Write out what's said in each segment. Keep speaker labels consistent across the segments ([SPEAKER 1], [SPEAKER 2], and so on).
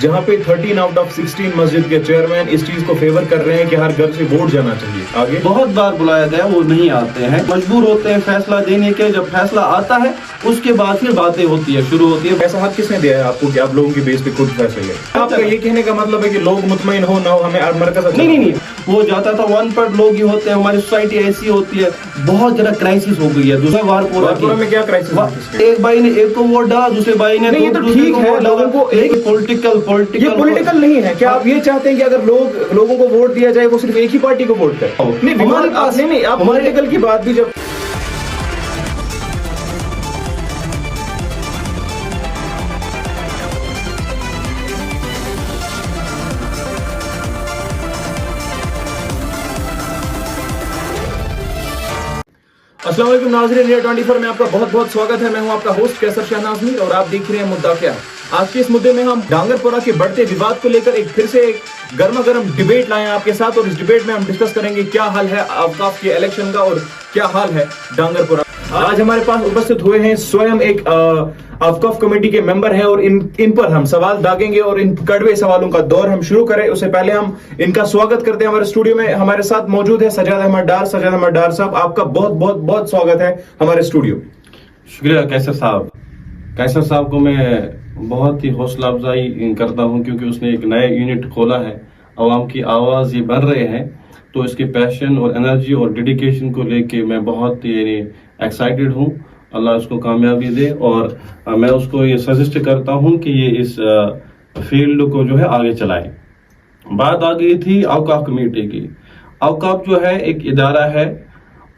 [SPEAKER 1] जहां पे 13 out of 16 मस्जिद के चेयरमैन इस चीज को फेवर कर रहे हैं कि हर घर से वोट जाना चाहिए। आगे
[SPEAKER 2] बहुत बार बुलाया गया, वो नहीं आते हैं, मजबूर होते हैं फैसला देने के। जब फैसला आता है उसके बाद फिर बातें होती है, शुरू होती है।
[SPEAKER 1] ऐसा हक किसने दिया है आपको कि आप लोगों की बेस पे खुद फैसले लें? आपका ये कहने का मतलब है कि लोग मुतमईन हो ना हो, हमें मरकज
[SPEAKER 2] नहीं, वो जाता था। 1% लोग ही होते हैं, हमारी सोसाइटी ऐसी होती है। बहुत ज्यादा क्राइसिस हो गई है। दूसरा वारपोरा
[SPEAKER 1] में क्या क्राइसिस?
[SPEAKER 2] एक भाई ने एक को वोट डाला, दूसरे भाई ने
[SPEAKER 1] नहीं, तो ठीक है, लोगों को एक पॉलिटिकल नहीं है। क्या आप ये चाहते हैं कि अगर लोगों को वोट दिया जाए वो सिर्फ एक ही पार्टी को वोट करें? नहीं, हमारे पास नहीं, आप पॉलिटिकल की बात भी जब अस्सलाम वालेकुम नाज़रीन, इंडिया 24 में आपका बहुत बहुत स्वागत है। मैं हूं आपका होस्ट कैसर शहनाज मीर और आप देख रहे हैं मुद्दा क्या। आज के इस मुद्दे में हम डांगरपुरा के बढ़ते विवाद को लेकर फिर से एक गर्मा गर्म डिबेट लाए हैं आपके साथ, और इस डिबेट में हम डिस्कस करेंगे क्या हाल है औकाफ के इलेक्शन का और क्या हाल है डांगरपुरा। आज हमारे पास उपस्थित हुए हैं स्वयं एक औकाफ कमेटी के मेंबर हैं और इन पर हम सवाल दागेंगे और इन कड़वे सवालों का दौर हम शुरू करें उससे पहले हम इनका स्वागत करते हैं। हमारे स्टूडियो में हमारे साथ मौजूद है सज्जाद अहमद डार साहब, आपका बहुत बहुत बहुत स्वागत है हमारे स्टूडियो।
[SPEAKER 2] शुक्रिया कैसर साहब को मैं बहुत ही हौसला अफजाई करता हूं, क्योंकि उसने एक नया यूनिट खोला है। आवाम की आवाज ये बन रहे हैं, तो इसके पैशन और एनर्जी और डेडिकेशन को लेके मैं बहुत एक्साइटेड हूं। अल्लाह उसको कामयाबी दे, और मैं उसको ये सजेस्ट करता हूं कि ये इस फील्ड को जो है आगे चलाए। बात आ गई थी औकाफ कमेटी की। औकाफ जो है एक इदारा है,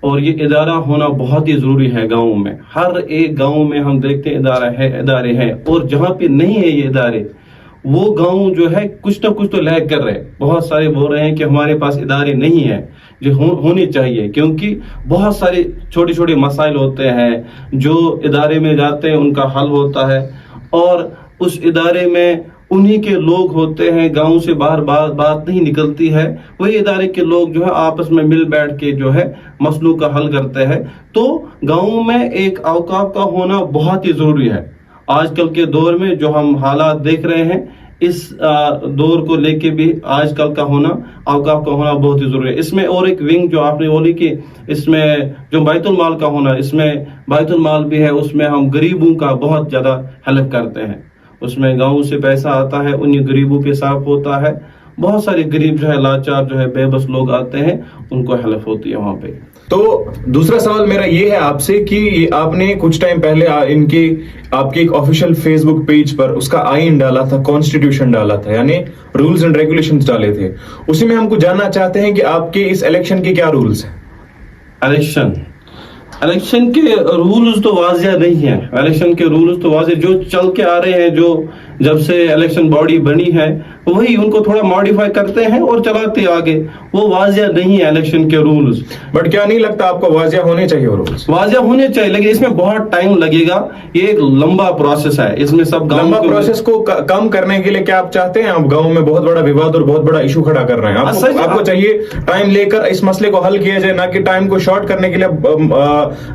[SPEAKER 2] और ये इदारा होना बहुत ही जरूरी है गाँव में। हर एक गाँव में हम देखते हैं इदारे हैं, और जहाँ पे नहीं है ये इदारे, वो गांव जो है कुछ ना कुछ तो लैग कर रहे हैं। बहुत सारे बोल रहे हैं कि हमारे पास इदारे नहीं है जो होने चाहिए, क्योंकि बहुत सारे छोटे छोटे मसाइल होते हैं जो इदारे में जाते हैं उनका हल होता है, और उस इदारे में उन्हीं के लोग होते हैं, गांव से बाहर बात नहीं निकलती है। वही इदारे के लोग जो है आपस में मिल बैठ के जो है मसलों का हल करते हैं। तो गाँव में एक औकाफ का होना बहुत ही जरूरी है। आजकल के दौर में जो हम हालात देख रहे हैं, इस दौर को लेके भी आजकल का होना, औकाफ का होना बहुत ही जरूरी है। इसमें और एक विंग जो आपने बोली कि इसमें जो बैतुल माल का होना, इसमें बैतुल माल भी है, उसमें हम गरीबों का बहुत ज्यादा हेल्प करते हैं। उसमें गाँव से पैसा आता है, उन्हीं गरीबों के साथ होता है। बहुत सारे गरीब जो है, लाचार जो है, बेबस लोग आते हैं, उनको हेल्प होती है वहां पे।
[SPEAKER 1] तो दूसरा सवाल मेरा ये है आपसे कि आपने कुछ टाइम पहले आपके एक ऑफिशियल फेसबुक पेज पर उसका आईन डाला था, कॉन्स्टिट्यूशन डाला था, यानी रूल्स एंड रेगुलेशंस डाले थे। उसी में हमको जानना चाहते हैं कि आपके इस इलेक्शन के क्या रूल्स हैं?
[SPEAKER 2] इलेक्शन के रूल्स तो वाजिया नहीं है। इलेक्शन के रूल्स तो वाजिया जो चल के आ रहे हैं, जो जब से इलेक्शन बॉडी बनी है वही उनको थोड़ा मॉडिफाई करते हैं और चलाते आगे। वो वाजिया नहीं है इलेक्शन के रूल्स।
[SPEAKER 1] बट क्या नहीं लगता आपको वाजिया होने चाहिए रूल्स?
[SPEAKER 2] वाजिया होने चाहिए, लेकिन इसमें बहुत टाइम लगेगा। ये एक लंबा प्रोसेस है। इसमें सब
[SPEAKER 1] लंबा प्रोसेस को कम करने के लिए क्या आप चाहते हैं? आप गाँव में बहुत बड़ा विवाद और बहुत बड़ा इशू खड़ा कर रहे हैं। आपको चाहिए टाइम लेकर इस मसले को हल किया जाए, ना कि टाइम को शॉर्ट करने के लिए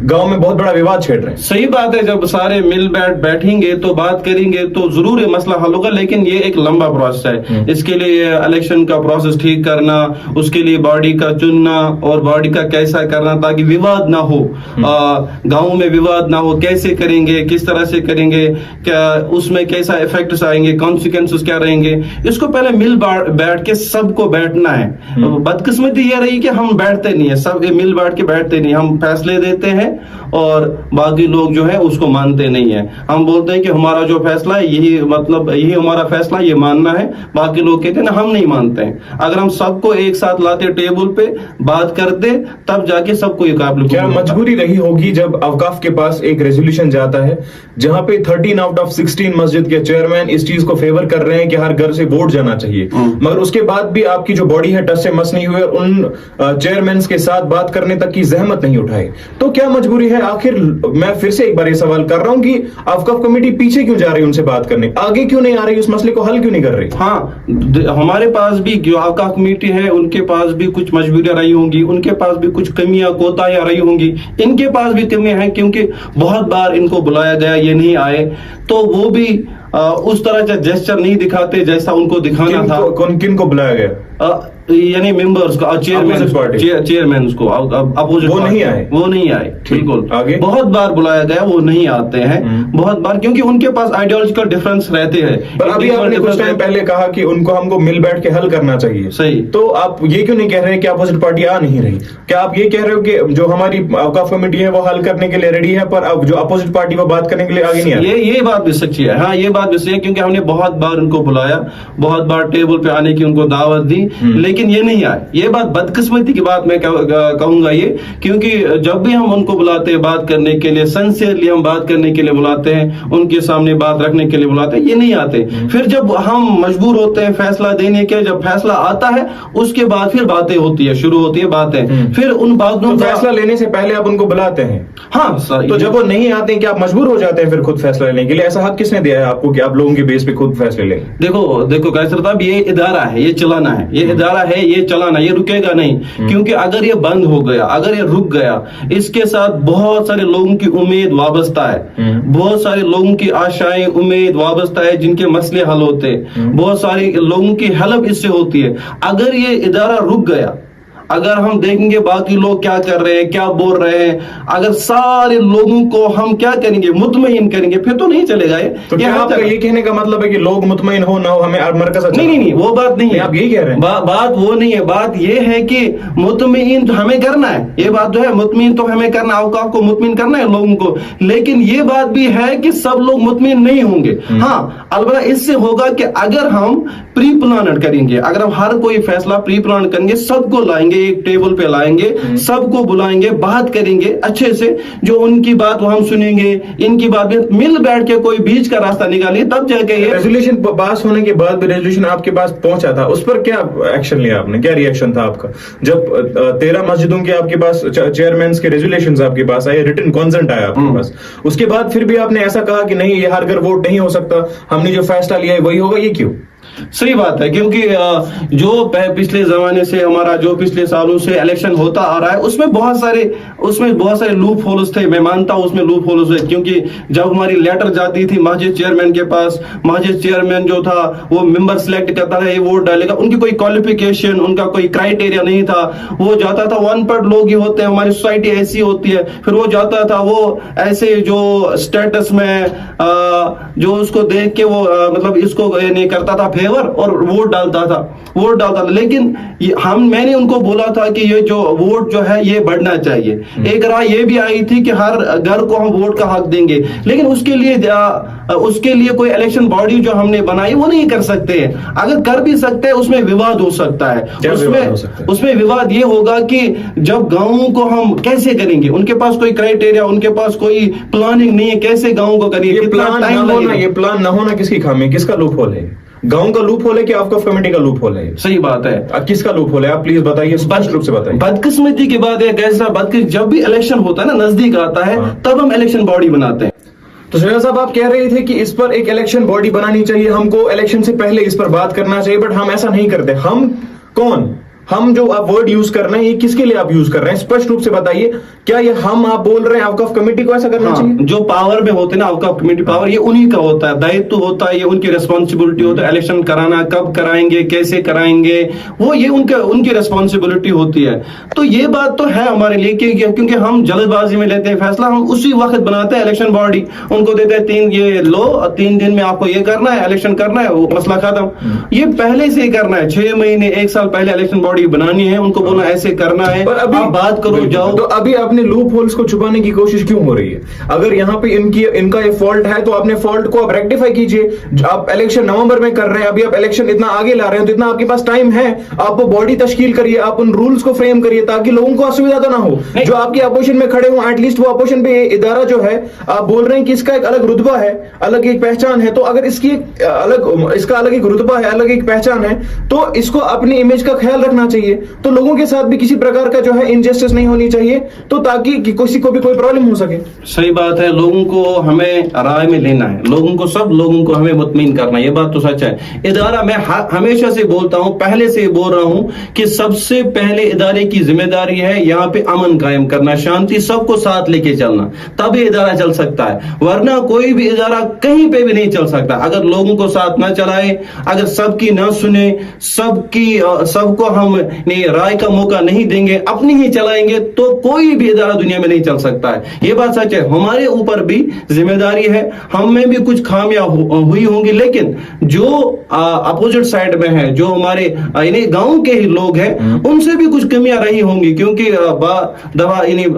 [SPEAKER 1] गाँव में बहुत बड़ा विवाद छेड़ रहे हैं।
[SPEAKER 2] सही बात है, जब सारे मिल बैठेंगे तो बात करेंगे तो जरूर मसला हल होगा, लेकिन ये एक लंबा प्रोसेस है। इसके लिए इलेक्शन का प्रोसेस ठीक करना, उसके लिए बॉडी का चुनना और बॉडी का कैसा करना ताकि विवाद ना हो, गांव में विवाद ना हो। कैसे करेंगे, किस तरह से करेंगे, क्या उसमें कैसा इफेक्ट्स आएंगे, कॉन्सिक्वेंसेस क्या रहेंगे, इसको पहले मिल बैठ के सबको बैठना है। बदकिस्मती ये रही कि हम बैठते नहीं है, सब मिल बैठ के बैठते नहीं। हम फैसले देते हैं और बाकी लोग जो है उसको मानते नहीं है। हम बोलते हैं कि हमारा जो फैसला है यही, मतलब यही हमारा फैसला, ये मानना है। बाकी लोग कहते हैं ना, हम नहीं मानते हैं। अगर हम सबको एक साथ लाते टेबल पे बात करते, तब जाके सबको एक काबिल।
[SPEAKER 1] क्या मजबूरी रही होगी जब औकाफ के पास एक रेजोल्यूशन जाता है जहां पे 13 आउट ऑफ 16 मस्जिद के चेयरमैन इस चीज को फेवर कर रहे हैं कि हर घर से वोट जाना चाहिए, मगर उसके बाद भी आपकी जो बॉडी है टस से मस नहीं हुए, उन चेयरमैन के साथ बात करने तक की जहमत नहीं उठाई, तो क्या मजबूरी है? आखिर मैं फिर से एक बार ये सवाल कर रहा हूं कि औकाफ कमेटी पीछे क्यों जा रही है उनसे बात करने, आगे क्यों नहीं आ रही, उस मसले को हल क्यों नहीं कर रही?
[SPEAKER 2] हाँ, हमारे पास भी जो औकाफ कमेटी है उनके पास भी कुछ मजबूरियां रही होंगी, उनके पास भी कुछ कमियां कोताहियां रही होंगी, इनके पास भी कमियां हैं, क्योंकि बहुत बार इनको बुलाया गया, ये नहीं आए। तो वो भी उस तरह का जेस्चर नहीं दिखाते जैसा उनको दिखाना था।
[SPEAKER 1] किन को बुलाया गया?
[SPEAKER 2] यानी मेंबर्स को, चेयरमैन को, अपोजिट
[SPEAKER 1] वो नहीं आए,
[SPEAKER 2] वो नहीं आए। बिल्कुल,
[SPEAKER 1] आगे
[SPEAKER 2] बहुत बार बुलाया गया, वो नहीं आते हैं बहुत बार, क्योंकि उनके पास आइडियोलॉजिकल डिफरेंस रहते हैं।
[SPEAKER 1] पर अभी आपने कुछ टाइम पहले कहा कि उनको हमको मिल बैठ के हल करना चाहिए,
[SPEAKER 2] सही।
[SPEAKER 1] तो आप ये क्यों नहीं कह रहे कि अपोजिट पार्टी आ नहीं रही? क्या आप ये कह रहे हो कि जो हमारी औकाफ कमेटी है वो हल करने के लिए रेडी है, पर अब जो अपोजिट पार्टी वो बात करने के लिए आगे नहीं आ रही?
[SPEAKER 2] ये बात भी सच्ची है। हाँ, ये बात भी सही है, क्योंकि हमने बहुत बार उनको बुलाया, बहुत बार टेबल पे आने की उनको दावत दी, लेकिन ये नहीं आए। ये बात बदकिस्मती की बात मैं कहूंगा ये, क्योंकि जब भी हम उनको बुलाते हैं बात करने के लिए, सिंसियरली हम बात करने के लिए बुलाते हैं, उनके सामने बात रखने के लिए बुलाते हैं, ये नहीं आते। फिर जब हम मजबूर होते हैं फैसला देने के, जब फैसला आता है उसके बाद फिर बातें होती है, शुरू होती है बातें, फिर उन बातों
[SPEAKER 1] तो फैसला लेने से पहले आप उनको बुलाते हैं।
[SPEAKER 2] हाँ,
[SPEAKER 1] तो जब वो नहीं आते हैं, कि आप मजबूर हो जाते हैं फिर खुद फैसला लेने के लिए? ऐसा हक किसने दिया है आपको कि आप लोगों के बेस पे खुद फैसले लें?
[SPEAKER 2] देखो कैसर साहब, ये इदारा है, ये चलाना है, ये इदारा है, ये चलाना, ये रुकेगा नहीं। क्योंकि अगर ये बंद हो गया, अगर ये रुक गया, इसके साथ बहुत सारे लोगों की उम्मीद वाबस्ता है, बहुत सारे लोगों की आशाएं, उम्मीद वाबस्ता है, जिनके मसले हल होते हैं, बहुत सारे लोगों की हेल्प इससे होती है। अगर ये इदारा रुक गया, अगर हम देखेंगे बाकी लोग क्या कर रहे हैं, क्या बोल रहे हैं, अगर सारे लोगों को हम क्या करेंगे, मुतमईन करेंगे, फिर तो नहीं चलेगा ये।
[SPEAKER 1] तो क्या आपका ये कहने का मतलब है कि लोग मुतमईन हो ना हो, हमें मरकज?
[SPEAKER 2] नहीं, वो बात नहीं है।
[SPEAKER 1] आप यही कह रहे हैं?
[SPEAKER 2] बात वो नहीं है। बात ये है कि मुतमईन तो हमें करना है, ये बात जो है, मुतमईन तो हमें करना, औकाफ को मुतमईन करना है लोगों को, लेकिन ये बात भी है कि सब लोग मुतमईन नहीं होंगे। हाँ, अलबत्ता इससे होगा कि अगर हम प्री प्लान करेंगे, अगर हम हर कोई फैसला प्री प्लान करेंगे, सबको लाएंगे, एक टेबल पे लाएंगे, सबको बुलाएंगे, बात करेंगे अच्छे से, जो उनकी बात वो हम सुनेंगे, इनकी बात भी मिल बैठ के कोई बीच का रास्ता निकालिए, तब जाके ये
[SPEAKER 1] रेजोल्यूशन पास होने के बाद भी रेजोल्यूशन आपके पास पहुंचा था, उस पर क्या एक्शन लिया आपने? क्या रिएक्शन था आपका जब 13 मस्जिदों के आपके पास चेयरमैन के रेजोल्यूशंस आपके पास आए, रिटन कंसेंट आया आपके पास, उसके बाद फिर भी आपने ऐसा कहा कि नहीं, ये हर घर वोट नहीं हो सकता, हमने जो फैसला लिया है वही होगा? ये क्यों?
[SPEAKER 2] सही बात है, क्योंकि जो पिछले जमाने से हमारा, जो पिछले सालों से इलेक्शन होता आ रहा है, उसमें बहुत सारे लूप होल्स थे। मैं मानता हूं उसमें लूप होल्स है, क्योंकि जब हमारी लेटर जाती थी मस्जिद चेयरमैन के पास, मस्जिद चेयरमैन जो था वो मेंबर सिलेक्ट करता था, ये वोट डालेगा, उनकी कोई क्वालिफिकेशन, उनका कोई क्राइटेरिया नहीं था, वो जाता था, अनपढ़ लोग ही होते हैं, हमारी सोसाइटी ऐसी होती है, फिर वो जाता था, वो ऐसे जो स्टेटस में जो उसको देख के वो मतलब इसको नहीं करता था फेवर, और वोट डालता था। लेकिन मैंने उनको बोला था कि ये जो वोट जो है ये बढ़ना चाहिए। एक राय ये भी आई थी कि हर घर को हम वोट का हक देंगे, लेकिन उसके लिए कोई इलेक्शन बॉडी जो हमने बनाई वो नहीं कर सकते हैं। अगर कर भी सकते हैं, उसमें विवाद हो सकता है। उसमें विवाद ये होगा कि जब गांवों को हम कैसे करेंगे, उनके पास कोई क्राइटेरिया, उनके पास कोई प्लानिंग नहीं है, कैसे गांवों को करिए, कितना टाइम लगेगा।
[SPEAKER 1] ये प्लान ना होना किसकी खामी, किसका लूप होल है? गांव का लूप होल है कि आपका कमेटी का लूप होल है?
[SPEAKER 2] सही बात है।
[SPEAKER 1] किसका लूप होल है? आप प्लीज बताइए, स्पष्ट रूप से बताइए।
[SPEAKER 2] बदकिस्मती की बात है कैसा, जब भी इलेक्शन होता है ना, नजदीक आता है, तब हम इलेक्शन बॉडी बनाते हैं।
[SPEAKER 1] तो शहजाद साहब, आप कह रहे थे कि इस पर एक इलेक्शन बॉडी बनानी चाहिए, हमको इलेक्शन से पहले इस पर बात करना चाहिए, बट हम ऐसा नहीं करते। हम कौन? हम जो आप वर्ड यूज कर रहे हैं, ये किसके लिए आप यूज कर रहे हैं? स्पष्ट रूप से बताइए। क्या ये आप बोल रहे हैं औकाफ कमेटी को ऐसा करना चाहिए?
[SPEAKER 2] जो पावर में होते हैं ना, औकाफ कमेटी पावर, ये उन्हीं का होता है, दायित्व होता है, ये उनकी रिस्पॉन्सिबिलिटी होता है। इलेक्शन कराना, कब कराएंगे, कैसे कराएंगे, वो ये उनकी रिस्पॉन्सिबिलिटी होती है। तो ये बात तो है हमारे लिए, क्योंकि हम जल्दबाजी में लेते हैं फैसला, हम उसी वक्त बनाते हैं इलेक्शन बॉडी, उनको देते हैं 3 दिन में आपको ये करना है, इलेक्शन करना है, वो मसला खत्म। ये पहले से ही करना है, 6 महीने 1 साल पहले इलेक्शन बॉडी बनानी है, उनको बोलना ऐसे करना है, पर अभी आप बात करो, जाओ।
[SPEAKER 1] तो अभी अपने लूप होल्स को छुपाने की कोशिश क्यों हो रही है? अगर यहाँ पे इनका ये फॉल्ट है, तो अपने फॉल्ट को आप रेक्टिफाई कीजिए। आप इलेक्शन नवंबर में कर रहे हैं, अभी आप इलेक्शन इतना आगे ला रहे हैं, तो इतना आपके पास टाइम है, आप वो बॉडी तश्कील करिए, आप उन रूल्स को फ्रेम करिए, ताकि लोगों को असुविधा तो ना हो। जो आपकी अपोजिशन में खड़े हो, एटलीस्ट वो अपोजिशन पे इदारा जो है, आप बोल रहे हैं कि इसका एक अलग रुतबा है, अलग एक पहचान है, तो अगर इसका अलग एक रुतबा है, अलग एक पहचान है, तो इसको अपनी इमेज का ख्याल रखना होना चाहिए, तो लोगों के साथ भी किसी प्रकार का जो है इनजस्टिस नहीं होनी चाहिए, तो ताकि किसी को भी कोई प्रॉब्लम हो सके।
[SPEAKER 2] सही बात है, लोगों को हमें राय में लेना है, सब लोगों को हमें मुतमईन करना है, ये बात तो सच है। इदारा, मैं हमेशा से बोलता हूं, पहले से बोल रहा हूं कि सबसे पहले इदारे की जिम्मेदारी है यहाँ पे अमन कायम करना, शांति, सबको साथ लेके चलना, तभी इदारा चल सकता है, वरना कोई भी इदारा कहीं पे भी नहीं चल सकता। अगर लोगों को साथ ना चलाए, अगर सबकी ना सुने, सबको हम राय का मौका नहीं देंगे, अपनी ही चलाएंगे, तो कोई भी इदारा दुनिया में नहीं चल सकता है। ये बात सच है। हमारे ऊपर भी जिम्मेदारी है, हम में भी कुछ खामियां हुई होंगी, लेकिन जो अपोजिट साइड में है, जो हमारे गांव के ही लोग हैं, उनसे भी कुछ कमियां रही होंगी, क्योंकि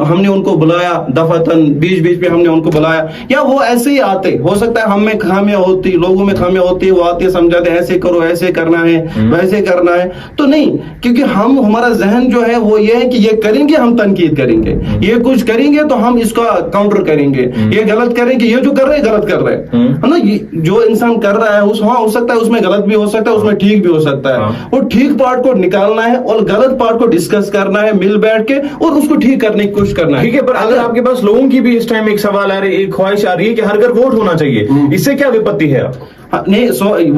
[SPEAKER 2] हमने उनको बुलाया दफातन, बीच बीच में हमने उनको बुलाया, या वो ऐसे ही आते, हो सकता है हम में खामियां होती, लोगों में खामियां होती, वो आते समझाते ऐसे करो, ऐसे करना है, वैसे करना है, तो नहीं, क्योंकि हमारा जहन जो है वो ये है कि ये करेंगे हम तनकीद करेंगे, ये कुछ करेंगे तो हम इसका काउंटर करेंगे, ये गलत करेंगे, ये जो कर रहे हैं गलत कर रहे हैं, है ना। जो इंसान कर रहा है हो सकता है उसमें गलत भी हो सकता है, उसमें ठीक भी हो सकता है, वो ठीक पार्ट को निकालना है और गलत पार्ट को डिस्कस करना है मिल बैठ के, और उसको ठीक करने की कोशिश करना है।
[SPEAKER 1] ठीक है, पर अगर आपके पास लोगों की भी इस टाइम एक सवाल आ रही है, एक ख्वाहिश आ रही है कि हर घर वोट होना चाहिए, इससे क्या विपत्ति है आपको?
[SPEAKER 2] नहीं,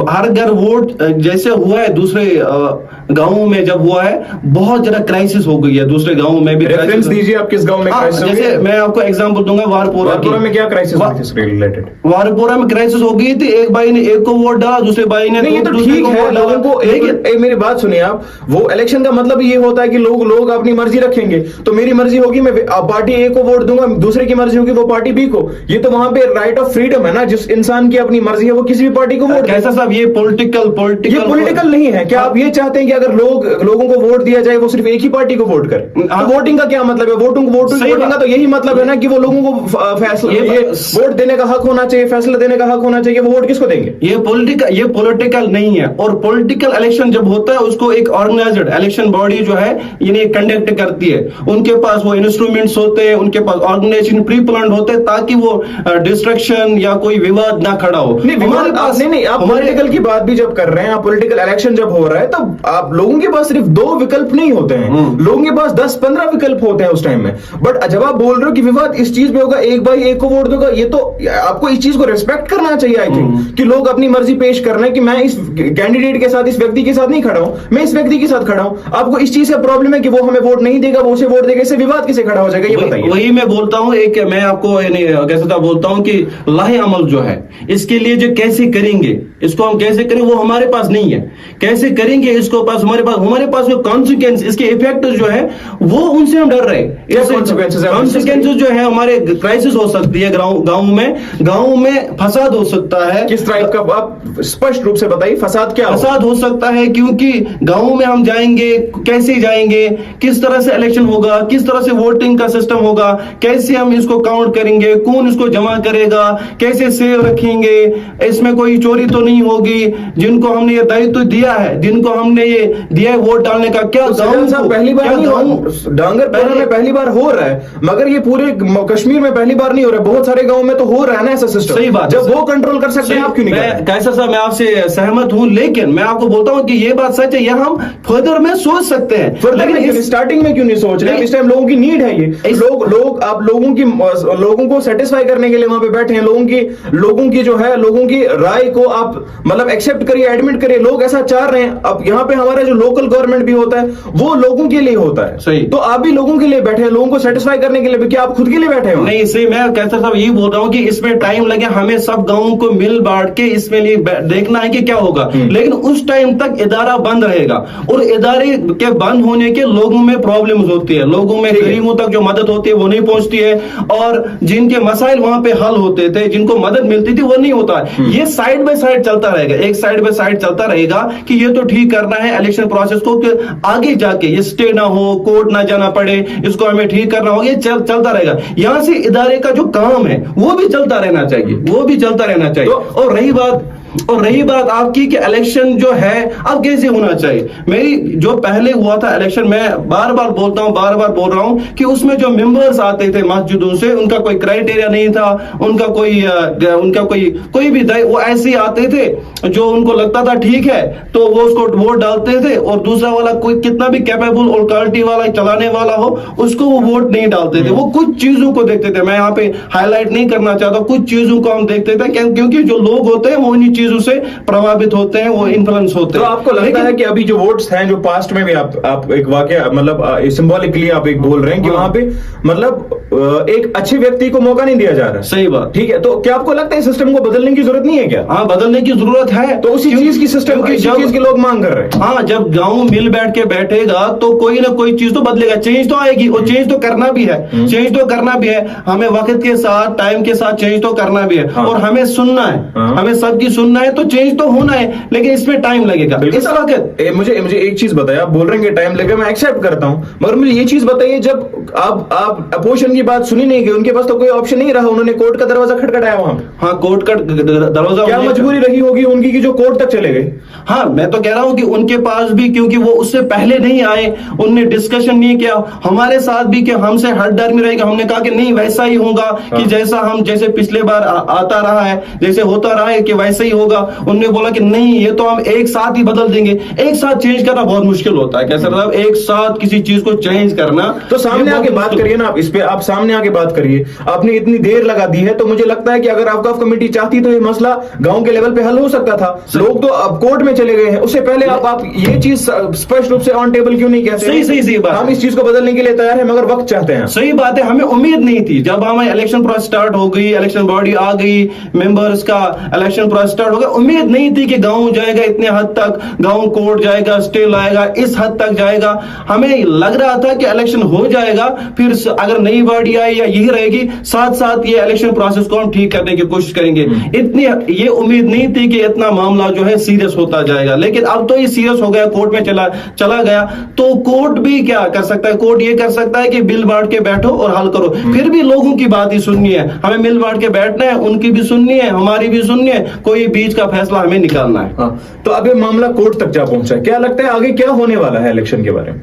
[SPEAKER 2] हर घर वोट जैसे हुआ है दूसरे गांवों में, जब हुआ है बहुत ज्यादा क्राइसिस हो गई है, दूसरे गांवों में भी।
[SPEAKER 1] रेफरेंस दीजिए, आप किस गांव में क्राइसिस?
[SPEAKER 2] जैसे मैं आपको एग्जांपल दूंगा, वारपुरा
[SPEAKER 1] में क्या क्राइसिस रिलेटेड?
[SPEAKER 2] वारपुरा में क्राइसिस हो गई थी, एक भाई ने एक को वोट डाला, दूसरे भाई ने,
[SPEAKER 1] ये तो ठीक है, लोगों को मेरी बात सुनिए आप, वो इलेक्शन का मतलब ये होता है कि लोग अपनी मर्जी रखेंगे, तो मेरी मर्जी होगी मैं पार्टी ए को वोट दूंगा, दूसरे की मर्जी होगी वो पार्टी बी को, ये तो वहां पे राइट ऑफ फ्रीडम है ना, जिस इंसान की अपनी मर्जी है वो किसी भी पार्टी को वोट।
[SPEAKER 2] कैसा साहब, ये पॉलिटिकल
[SPEAKER 1] नहीं है क्या? आप ये चाहते हैं कि अगर लोगों को वोट दिया जाए वो सिर्फ एक ही पार्टी को वोट करे? तो वोटिंग का क्या मतलब है? वोटिंग का तो यही मतलब है ना कि वो लोगों को वोट देने का हक होना चाहिए, फैसला देने का हक होना चाहिए, वो वोट किसको देंगे?
[SPEAKER 2] ये पॉलिटिकल नहीं है। और पॉलिटिकल इलेक्शन जब होता है उसको एक ऑर्गेनाइज्ड इलेक्शन बॉडी जो है इन्हें कंडक्ट करती है, उनके पास वो इंस्ट्रूमेंट्स होते हैं, उनके पास ऑर्गेनाइजेशन प्री प्लान होते हैं, ताकि वो डिस्ट्रक्शन या कोई विवाद ना खड़ा हो।
[SPEAKER 1] हमारे पास नहीं, आप पॉलिटिकल की बात भी जब कर रहे हैं, आप पॉलिटिकल इलेक्शन जब हो रहा है, तब आप लोगों के पास सिर्फ 2 विकल्प नहीं होते हैं, लोगों के पास 10-15 विकल्प होते हैं उस टाइम में। बट जब आप बोल रहे हो कि विवाद इस चीज पे होगा, एक भाई एक को वोट देगा, ये तो आपको इस चीज को रिस्पेक्ट करना चाहिए। आई थिंक कि लोग अपनी मर्जी पेश कर रहे हैं कि मैं इस कैंडिडेट के साथ, इस व्यक्ति के साथ नहीं खड़ा हूं, मैं इस व्यक्ति के साथ खड़ा हूं। आपको इस चीज से प्रॉब्लम है कि वो हमें वोट नहीं देगा, वो उसे वोट देगा, इससे विवाद कैसे खड़ा हो जाएगा? ये बताइए।
[SPEAKER 2] वही मैं बोलता हूं, एक मैं आपको कैसे बोलता हूं कि लाहे अमल जो है, इसके लिए जो कैसे करेंगे, इसको हम कैसे करें, वो हमारे पास नहीं है। कैसे करेंगे इसको, हमारे पास जो कॉन्सिक्वेंस, इसके इफेक्ट जो है वो उनसे हम डर रहे हैं। कॉन्सिक्वेंसेस जो है हमारे, क्राइसिस हो सकती है गांव में फसाद हो सकता है।
[SPEAKER 1] किस टाइप का? आप स्पष्ट रूप से बताइए, फसाद क्या?
[SPEAKER 2] फसाद हो सकता है क्योंकि गांव में हम जाएंगे, कैसे जाएंगे, किस तरह से इलेक्शन होगा, किस तरह से वोटिंग का सिस्टम होगा, कैसे हम इसको काउंट करेंगे, कौन इसको जमा करेगा, कैसे सेव रखेंगे, इसमें कोई चोरी तो नहीं होगी, जिनको हमने ये दायित्व दिया है, जिनको हमने ये दिया है वोट डालने का, क्या
[SPEAKER 1] पहली बार डांगरपुरा में पहली बार हो रहा है, मगर ये पूरे कश्मीर में पहली बार नहीं हो रहा है, बहुत सारे गांव में तो हो रहा है ना ऐसा सिस्टम।
[SPEAKER 2] सही बात,
[SPEAKER 1] जब वो कंट्रोल कर सकते हैं, आप क्यों नहीं कर रहे?
[SPEAKER 2] कैसा साहब, मैं आपसे सहमत हूं, लेकिन मैं आपको बोलता हूं कि ये बात सच है, यह हम फर्दर में सोच सकते हैं,
[SPEAKER 1] लेकिन स्टार्टिंग में क्यों नहीं सोच रहे? इस टाइम लोगों की नीड है, ये आप लोगों को सेटिस्फाई करने के लिए वहां पे बैठे हैं, लोगों की जो है, लोगों की राय को आप मतलब एक्सेप्ट करिए, एडमिट करिए, लोग ऐसा चाह रहे हैं। अब यहाँ पे हमारा जो लोकल गवर्नमेंट भी होता है वो लोगों के लिए होता है,
[SPEAKER 2] सही,
[SPEAKER 1] तो आप भी लोगों के लिए बैठे हैं, लोगों को सेटिस्फाई करने के लिए, क्या आप खुद के लिए बैठे हो?
[SPEAKER 2] नहीं, सही, मैं कैसा साहब यही बोल रहा हूँ कि इसमें टाइम लगे, हमें सब गांवों को मिल बांट के इसमें लिए देखना है कि क्या होगा, लेकिन उस टाइम तक इदारा बंद रहेगा, और इदारे के बंद होने के लोगों में प्रॉब्लम्स होती है, लोगों में गरीबों तक जो मदद होती है वो नहीं पहुंचती है, और जिनके मसाइल वहां पे हल होते थे, जिनको मदद मिलती थी, वो नहीं होता है। ये साइड बाय साइड चलता रहेगा, एक साइड बाय साइड चलता रहेगा कि ये तो ठीक करना है इलेक्शन प्रोसेस को, कि आगे जाके ये स्टे ना हो, कोर्ट ना जाना पड़े, इसको हमें ठीक करना होगा, ये चलता रहेगा। यहां से इदारे का जो काम है वो भी चलता रहना चाहिए, और रही बात आपकी कि इलेक्शन जो है अब कैसे होना चाहिए, मेरी जो पहले हुआ था इलेक्शन, मैं बार बार बोल रहा हूं कि उसमें जो मेंबर्स आते थे मस्जिदों से, उनका कोई क्राइटेरिया नहीं था, उनका कोई भी वो ऐसे आते थे, जो उनको लगता था ठीक है तो वो उसको वोट डालते थे, और दूसरा वाला कोई कितना भी कैपेबल और क्वालिटी वाला चलाने वाला हो उसको वो वोट नहीं डालते थे। वो कुछ चीजों को देखते थे, मैं यहाँ पे हाईलाइट नहीं करना चाहता, कुछ चीजों को हम देखते थे क्योंकि जो लोग होते हैं वो इन्हीं चीजों से प्रभावित होते हैं, वो इन्फ्लुएंस होते हैं।
[SPEAKER 1] तो आपको लगता है कि अभी जो वोट्स हैं, जो पास्ट में भी आप एक वाकया मतलब सिंबॉलिकली आप एक बोल रहे हैं कि वहां पे मतलब एक अच्छे व्यक्ति को मौका नहीं दिया जा रहा।
[SPEAKER 2] सही बात,
[SPEAKER 1] ठीक है। तो क्या आपको लगता है सिस्टम को बदलने की जरूरत नहीं है क्या?
[SPEAKER 2] हाँ, बदलने की जरूरत है।
[SPEAKER 1] तो उसी चीज की सिस्टम की चीज के लोग मांग कर रहे हैं।
[SPEAKER 2] हाँ, जब गांव मिल बैठ के बैठेगा तो कोई ना कोई चीज तो बदलेगा, चेंज तो आएगी, और चेंज तो करना भी है, चेंज तो करना भी है। हमें वक्त के साथ, टाइम के साथ चेंज तो करना भी है।
[SPEAKER 1] हाँ।
[SPEAKER 2] और हमें सुनना है, हमें सबकी सुनना है, तो चेंज तो होना है, लेकिन इसमें टाइम लगेगा। इस वक्त
[SPEAKER 1] मुझे एक चीज बताइए, आप बोल रहे हैं कि टाइम लगेगा, मैं एक्सेप्ट करता हूं, मगर मुझे ये चीज बताइए, जब आप अपोजिशन की बात सुनी नहीं गई, उनके पास तो कोई ऑप्शन नहीं रहा, उन्होंने कोर्ट का दरवाजा खटखटाया वहां।
[SPEAKER 2] हाँ, कोर्ट का दरवाजा,
[SPEAKER 1] क्या मजबूरी रही होगी उनकी कि जो कोर्ट तक चले गए?
[SPEAKER 2] हाँ, मैं तो कह रहा हूं कि उनके पास भी, क्योंकि वो उससे पहले नहीं आए, उनने डिस्कशन नहीं किया हमारे साथ भी कि हमसे हर डर में रहेगा। हमने कहा कि नहीं, वैसा ही होगा कि जैसा हम जैसे पिछले बार आता रहा है, जैसे होता रहा है कि वैसे ही होगा। उन्होंने बोला कि नहीं, ये तो हम एक साथ ही बदल देंगे। एक साथ चेंज करना बहुत मुश्किल होता है, कैसे मतलब एक साथ किसी चीज को चेंज करना।
[SPEAKER 1] तो सामने आके बात करिए ना, आप इस पे आप सामने आके बात करिए। आपने इतनी देर लगा दी है, तो मुझे लगता है कि अगर वक्फ कमेटी चाहती तो ये मसला गांव के लेवल पे हल हो सकता था। लोग तो अब कोर्ट में चले गए हैं, उससे पहले आप ये चीज स्पष्ट रूप से ऑन टेबल क्यों नहीं कहते?
[SPEAKER 2] सही बात,
[SPEAKER 1] हम इस चीज को बदलने के लिए तैयार हैं, मगर वक्त चाहते हैं।
[SPEAKER 2] सही बात है, हमें उम्मीद नहीं थी। जब हमारे इलेक्शन प्रोसेस स्टार्ट हो गई, इलेक्शन बॉडी आ गई, मेंबर्स का इलेक्शन प्रोसेस स्टार्ट हो गया, उम्मीद नहीं थी कि गांव जाएगा इतने हद तक, गांव कोर्ट जाएगा, स्टे लाएगा, इस हद तक जाएगा। हमें लग रहा था कि इलेक्शन हो जाएगा, फिर अगर नई बॉडी आई या यही रहेगी, साथ साथ ये इलेक्शन प्रोसेस को हम ठीक करने की कोशिश करेंगे। इतनी ये उम्मीद नहीं थी कि इतना मामला जो है सीरियस होता जाएगा, लेकिन अब तो ये सीरियस हो गया, कोर्ट में चला गया। तो कोर्ट भी क्या कर सकता है? कोर्ट ये कर सकता है कि बिल बांट के बैठो और हल करो। फिर भी लोगों की बात ही सुननी है, हमें मिल बांट के बैठना है, उनकी भी सुननी है, हमारी भी सुननी है, कोई बीच का फैसला हमें निकालना है।
[SPEAKER 1] हाँ, तो अब ये मामला कोर्ट तक जा पहुंचा है, क्या लगता है आगे क्या होने वाला है इलेक्शन के बारे में?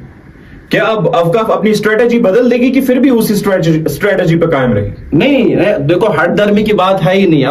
[SPEAKER 1] क्या अब अवकाफ अपनी स्ट्रेटेजी बदल देगी कि फिर भी उसी स्ट्रेटेजी पे कायम रहेगी?
[SPEAKER 2] नहीं, देखो, हठधर्मी की बात है ही नहीं,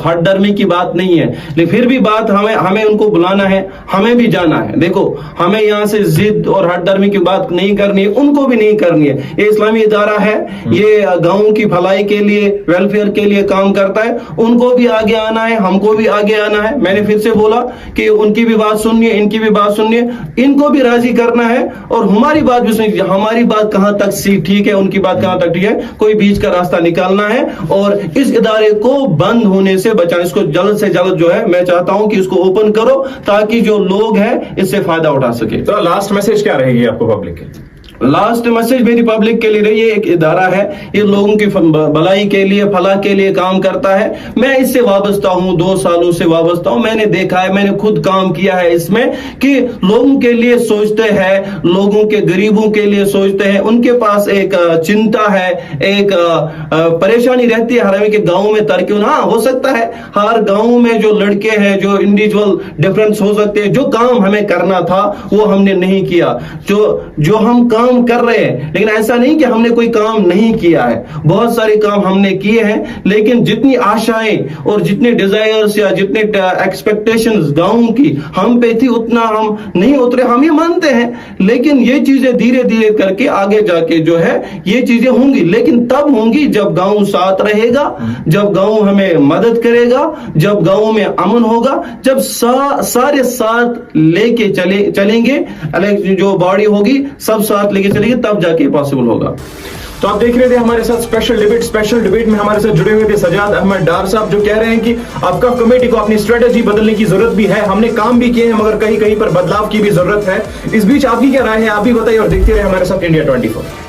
[SPEAKER 2] हठधर्मी की बात नहीं है, लेकिन फिर भी बात हमें उनको बुलाना है, हमें भी जाना है। देखो, हमें यहाँ से जिद और हठधर्मी की बात नहीं करनी है, उनको भी नहीं करनी है। ये इस्लामी इदारा है, ये गाँव की भलाई के लिए, वेलफेयर के लिए काम करता है, उनको भी आगे आना है, हमको भी आगे आना है। मैंने फिर से बोला कि उनकी भी बात सुननी है, इनकी भी बात सुननी है, इनको भी राजी करना है, और हमारी बात भी सुनिए। हमारी बात कहां तक ठीक है, उनकी बात कहां तक ठीक है, कोई बीच का रास्ता निकालना है, और इस इदारे को बंद होने से बचाना। इसको जल्द से जल्द जो है, मैं चाहता हूं कि इसको ओपन करो, ताकि जो लोग हैं इससे फायदा उठा सके।
[SPEAKER 1] तो लास्ट मैसेज क्या रहेगी आपको पब्लिक के?
[SPEAKER 2] लास्ट मैसेज मेरी पब्लिक के लिए रही है, एक इदारा है, ये लोगों की भलाई के लिए, फलाह के लिए काम करता है। मैं इससे वाबस्ता हूं, 2 सालों से वाबस्ता हूं। मैंने देखा है, मैंने खुद काम किया है इसमें, कि लोगों के लिए सोचते हैं, लोगों के गरीबों के लिए सोचते हैं। उनके पास एक चिंता है, एक परेशानी रहती है हर के गाँव में तरक्की ना हो सकता है। हर गाँव में जो लड़के हैं, जो इंडिविजुअल डिफरेंस हो सकते हैं, जो काम हमें करना था वो हमने नहीं किया। जो हम काम कर रहे हैं, लेकिन ऐसा नहीं कि हमने कोई काम नहीं किया है, बहुत सारे काम हमने किए हैं, लेकिन जितनी आशाएं और जितने डिजायर्स या जितने एक्सपेक्टेशंस गांव की हम पे थी, उतना हम नहीं उतरे, हम ये मानते हैं। लेकिन ये चीजें धीरे धीरे करके आगे जाके जो है ये चीजें होंगी, लेकिन तब होंगी जब गांव साथ रहेगा, जब गांव हमें मदद करेगा, जब गांव में अमन होगा, जब सारे साथ लेके चलेंगे, जो बॉडी होगी सब साथ लेके चलेंगे, तब जाके पॉसिबल होगा।
[SPEAKER 1] तो आप देख रहे थे हमारे साथ स्पेशल डिबेट में हमारे साथ जुड़े हुए थे सजाद अहमद डार साहब, जो कह रहे हैं कि आपका कमेटी को अपनी स्ट्रेटेजी बदलने की जरूरत भी है। हमने काम भी किए हैं, मगर कहीं कहीं पर बदलाव की भी जरूरत है। इस बीच आपकी क्या राय है, आप भी बताइए, और देखते रहे हमारे साथ इंडिया 24।